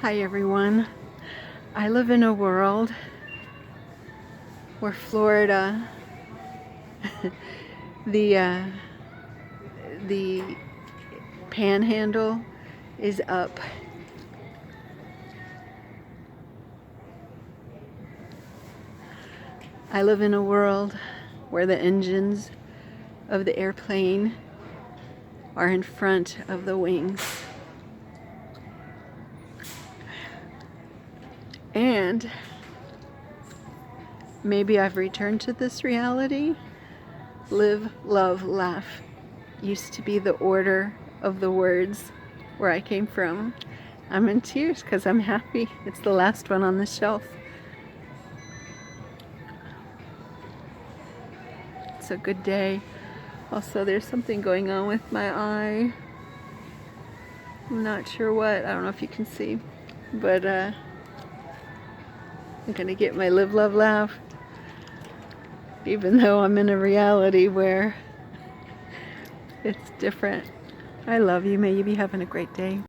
Hi everyone. I live in a world where Florida, the panhandle is up. I live in a world where the engines of the airplane are in front of the wings. And maybe I've returned to this reality. Live, love, laugh used to be the order of the words where I came from. I'm in tears because I'm happy. It's the last one on the shelf. It's a good day. Also, there's something going on with my eye. I'm not sure what. I don't know if you can see. But I'm gonna get my live, love, laugh. Even though I'm in a reality where it's different. I love you. May you be having a great day.